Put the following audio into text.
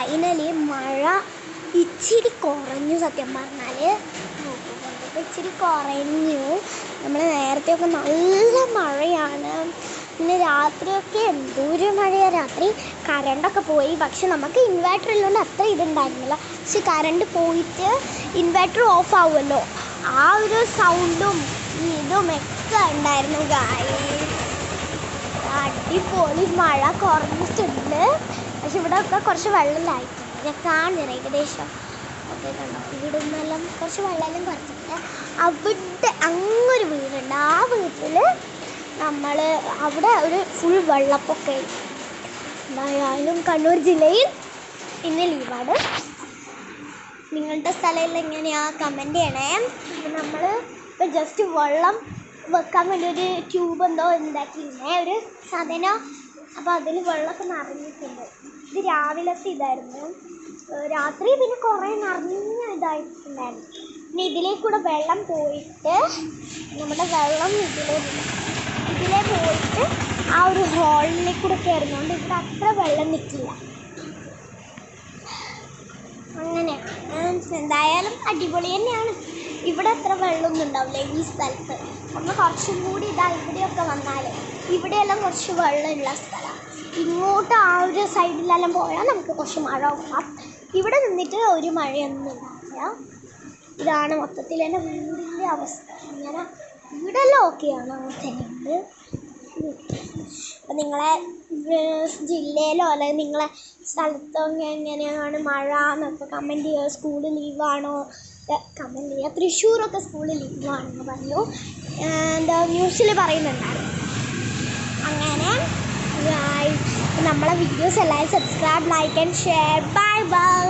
Finally മഴ ഇച്ചിരി കുറഞ്ഞു. സത്യം പറഞ്ഞാൽ ഇച്ചിരി കുറഞ്ഞു. നമ്മൾ നേരത്തെയൊക്കെ നല്ല മഴയാണ്. പിന്നെ രാത്രിയൊക്കെ എന്തോരം മഴയാണ്. രാത്രി കറണ്ടൊക്കെ പോയി. പക്ഷെ നമുക്ക് ഇൻവേർട്ടർ ഉള്ളതുകൊണ്ട് അത്ര ഇതുണ്ടായിരുന്നില്ല. പക്ഷെ കറണ്ട് പോയിട്ട് ഇൻവേർട്ടർ ഓഫ് ആവുമല്ലോ, ആ ഒരു സൗണ്ടും ഇതും ഒക്കെ ഉണ്ടായിരുന്നു. അടിപൊളി മഴ കുറഞ്ഞിട്ടുണ്ട്. പക്ഷെ ഇവിടെ ഒക്കെ കുറച്ച് വെള്ളമില്ലായിട്ടുണ്ട്. ഞാൻ കാണുന്നില്ല ഏകദേശം ഒക്കെ കണ്ടോ. ഇവിടെ നിന്നെല്ലാം കുറച്ച് വെള്ളമെല്ലാം കുറച്ചിട്ടുണ്ട്. അവിടെ അങ്ങൊരു വീടുണ്ട്. ആ വീട്ടിൽ നമ്മൾ അവിടെ ഒരു ഫുൾ വെള്ളപ്പൊക്കെ. എന്തായാലും കണ്ണൂർ ജില്ലയിൽ ഇന്ന് ലീവാണ്. നിങ്ങളുടെ സ്ഥലമെല്ലാം എങ്ങനെയാണ് കമൻറ്റ് ചെയ്യണേ. നമ്മൾ ഇപ്പോൾ ജസ്റ്റ് വെള്ളം വെക്കാൻ വേണ്ടി ഒരു ട്യൂബ് എന്തോ ഉണ്ടാക്കിയിരുന്നേ, ഒരു സാധനം. അപ്പോൾ അതിൽ വെള്ളമൊക്കെ നിറഞ്ഞിട്ടുണ്ട്. ഇത് രാവിലത്തെ ഇതായിരുന്നു. രാത്രി പിന്നെ കുറേ നിറഞ്ഞ ഇതായിട്ടുണ്ടായിരുന്നു. പിന്നെ ഇതിലേക്കൂടെ വെള്ളം പോയിട്ട് നമ്മുടെ വെള്ളം ഇതിലേ പോയിട്ട് ആ ഒരു ഹോളിലേക്കൂടെ കയറുന്നതുകൊണ്ട് ഇവിടെ അത്ര വെള്ളം നിൽക്കില്ല. അങ്ങനെയാണ്. എന്തായാലും അടിപൊളി തന്നെയാണ്. ഇവിടെ അത്ര വെള്ളമൊന്നും ഉണ്ടാവില്ല ഈ സ്ഥലത്ത്. നമ്മൾ കുറച്ചും കൂടി ഇവിടെയൊക്കെ വന്നാൽ ഇവിടെയെല്ലാം കുറച്ച് വെള്ളമുള്ള സ്ഥലമാണ്. ഇങ്ങോട്ട് ആ ഒരു സൈഡിലെല്ലാം പോയാൽ നമുക്ക് കുറച്ച് മഴ നോക്കാം. ഇവിടെ നിന്നിട്ട് ഒരു മഴയൊന്നും ഉണ്ടാവില്ല. ഇതാണ് മൊത്തത്തിൽ എൻ്റെ വീടിൻ്റെ അവസ്ഥ. ഇങ്ങനെ വീടെല്ലാം ഓക്കെയാണ്, തന്നെയുണ്ട്. അപ്പം നിങ്ങളെ ജില്ലയിലോ അല്ലെങ്കിൽ നിങ്ങളെ സ്ഥലത്തോ എങ്ങനെയാണ് മഴ എന്നൊക്കെ കമൻറ്റ് ചെയ്യുക. സ്കൂള് ലീവാണോ കമൻറ്റ് ചെയ്യുക. തൃശ്ശൂരൊക്കെ സ്കൂള് ലീവാണെന്ന് പറഞ്ഞു, എന്താ ന്യൂസിൽ പറയുന്നുണ്ടായിരുന്നു. അങ്ങനെ നമ്മളെ വീഡിയോസ് എല്ലാവരും subscribe, like and share. Bye bye.